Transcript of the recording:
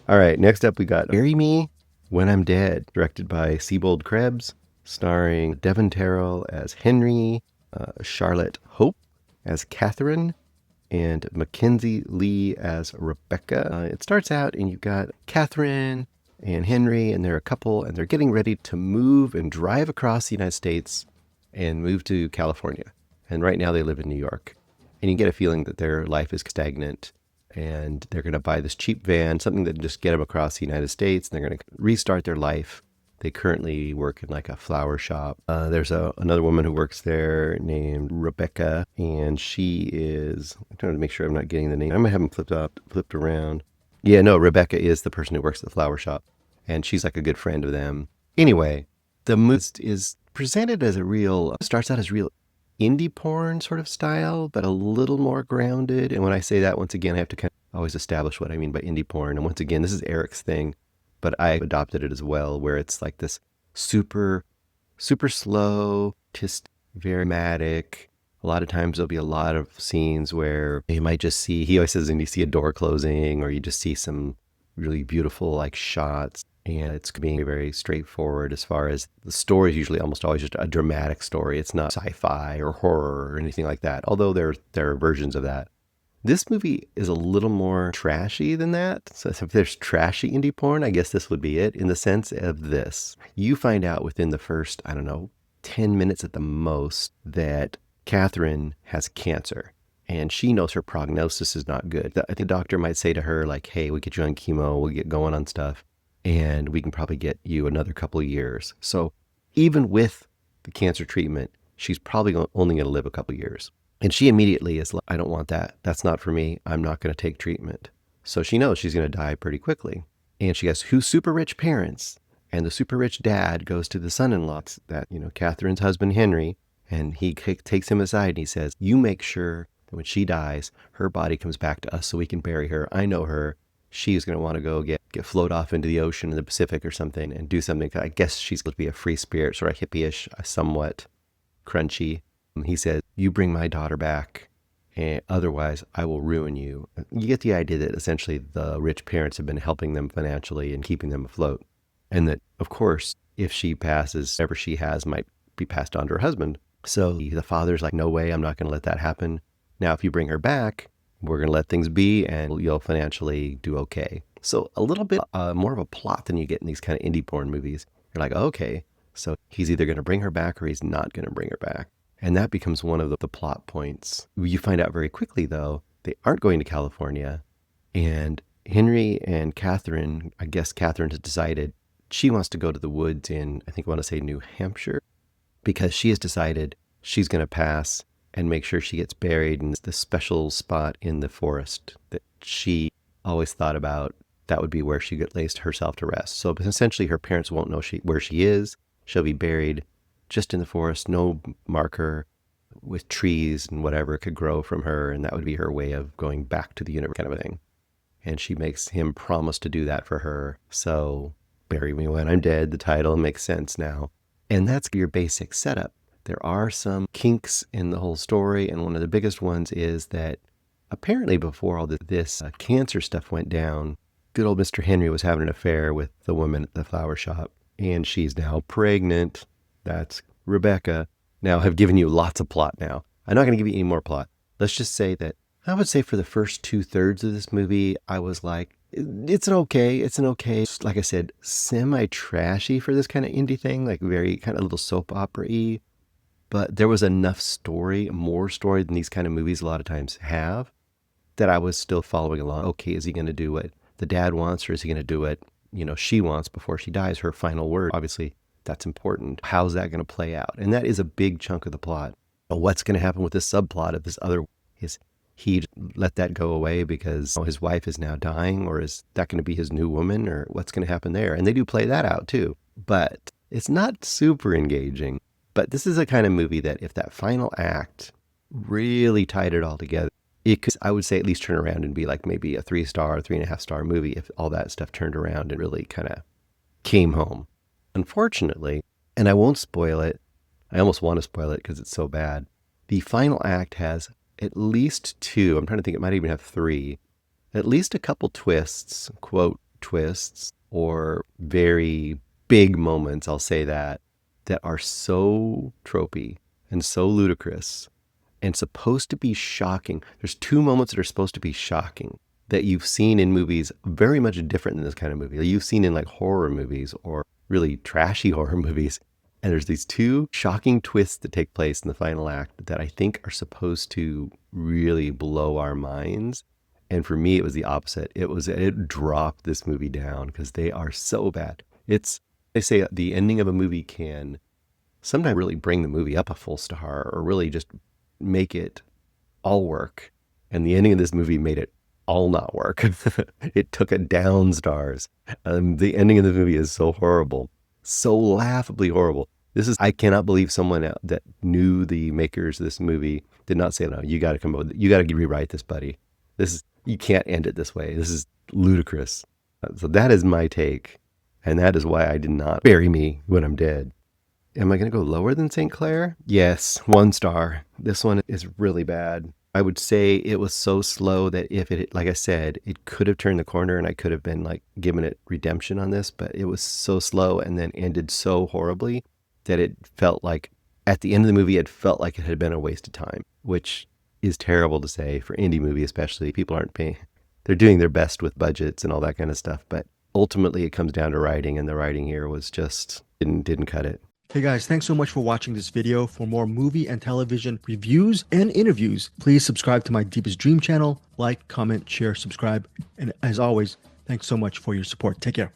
All right, next up we got Bury Me When I'm Dead, directed by Seabold Krebs, starring Devon Terrell as Henry, Charlotte Hope as Catherine, and McKenzie Lee as Rebecca. It starts out and you've got Catherine and Henry, and they're a couple, and they're getting ready to move and drive across the United States and move to California. And right now they live in New York. And you get a feeling that their life is stagnant, and they're going to buy this cheap van, something that just get them across the United States, and they're going to restart their life. They currently work in like a flower shop. There's another woman who works there named Rebecca, and she is, I'm trying to make sure I'm not getting the name. I might have them flipped around. Yeah, no, Rebecca is the person who works at the flower shop, and she's like a good friend of them. Anyway, the movie is presented as starts out as real indie porn sort of style, but a little more grounded. And when I say that, once again, I have to kind of always establish what I mean by indie porn. And once again, this is Eric's thing, but I adopted it as well, where it's like this super, super slow, just very dramatic. A lot of times there'll be a lot of scenes where you might just see, he always says, and you see a door closing, or you just see some really beautiful like shots. And it's being very straightforward as far as the story is usually almost always just a dramatic story. It's not sci-fi or horror or anything like that, although there are versions of that. This movie is a little more trashy than that. So if there's trashy indie porn, I guess this would be it, in the sense of this. You find out within the first, 10 minutes at the most, that Catherine has cancer. And she knows her prognosis is not good. The doctor might say to her, like, hey, we'll get you on chemo, we'll get going on stuff, and we can probably get you another couple of years. So even with the cancer treatment, she's probably only going to live a couple of years. And she immediately is like, I don't want that. That's not for me. I'm not going to take treatment. So she knows she's going to die pretty quickly. And she has two super rich parents. And the super rich dad goes to the son-in-law, that, Catherine's husband, Henry, and he takes him aside and he says, you make sure that when she dies, her body comes back to us so we can bury her. I know her. She's going to want to go get float off into the ocean in the Pacific or something and do something. I guess she's going to be a free spirit, sort of hippie-ish, somewhat crunchy. He says, you bring my daughter back, and otherwise I will ruin you. You get the idea that essentially the rich parents have been helping them financially and keeping them afloat. And that, of course, if she passes, whatever she has might be passed on to her husband. So the father's like, no way, I'm not going to let that happen. Now, if you bring her back, we're going to let things be and you'll financially do okay. So a little bit more of a plot than you get in these kind of indie porn movies. You're like, okay, so he's either going to bring her back or he's not going to bring her back. And that becomes one of the plot points. You find out very quickly, though, they aren't going to California. And Henry and Catherine, I guess Catherine has decided she wants to go to the woods in, I want to say New Hampshire, because she has decided she's going to pass and make sure she gets buried in this special spot in the forest that she always thought about. That would be where she lays herself to rest. So essentially her parents won't know where she is. She'll be buried just in the forest, no marker, with trees and whatever could grow from her, and that would be her way of going back to the universe, kind of a thing. And she makes him promise to do that for her. So Bury Me When I'm Dead, the title makes sense now. And that's your basic setup. There are some kinks in the whole story, and one of the biggest ones is that apparently before all this cancer stuff went down, good old Mr. Henry was having an affair with the woman at the flower shop, and she's now pregnant. That's Rebecca. Now, I've given you lots of plot now. I'm not going to give you any more plot. Let's just say that I would say for the first 2/3 of this movie, I was like, it's an okay, like I said, semi-trashy for this kind of indie thing, like very kind of little soap opera-y. But there was enough story, more story than these kind of movies a lot of times have, that I was still following along. Okay, is he going to do what the dad wants, or is he going to do what, she wants before she dies, her final word? Obviously, that's important. How's that going to play out? And that is a big chunk of the plot. But what's going to happen with this subplot of this other, is he let that go away because his wife is now dying, or is that going to be his new woman, or what's going to happen there? And they do play that out too, but it's not super engaging. But this is a kind of movie that if that final act really tied it all together, it could, I would say, at least turn around and be like maybe a 3-star, 3.5-star movie if all that stuff turned around and really kind of came home. Unfortunately, and I won't spoil it, I almost want to spoil it because it's so bad, the final act has at least 2, I'm trying to think, it might even have 3, at least a couple twists, quote, twists or very big moments, I'll say that are so tropey and so ludicrous and supposed to be shocking. There's two moments that are supposed to be shocking that you've seen in movies very much different than this kind of movie. Like you've seen in like horror movies or really trashy horror movies. And there's these two shocking twists that take place in the final act that I think are supposed to really blow our minds. And for me, it was the opposite. It dropped this movie down because they are so bad. They say the ending of a movie can sometimes really bring the movie up a full star or really just make it all work. And the ending of this movie made it all not work. It took it down stars. The ending of the movie is so horrible, so laughably horrible. I cannot believe someone that knew the makers of this movie did not say, no, you got to come up with it. You got to rewrite this, buddy. You can't end it this way. This is ludicrous. So that is my take. And that is why I did not bury me when I'm dead. Am I going to go lower than St. Clair? Yes, 1 star. This one is really bad. I would say it was so slow that if it, like I said, it could have turned the corner and I could have been like given it redemption on this, but it was so slow and then ended so horribly that it felt like at the end of the movie, it felt like it had been a waste of time, which is terrible to say for indie movie, especially. People aren't paying. They're doing their best with budgets and all that kind of stuff, but ultimately it comes down to writing, and the writing here was just didn't cut it. Hey guys, thanks so much for watching this video. For more movie and television reviews and interviews, please subscribe to my Deepest Dream channel. Like, comment, share, subscribe. And as always, thanks so much for your support. Take care.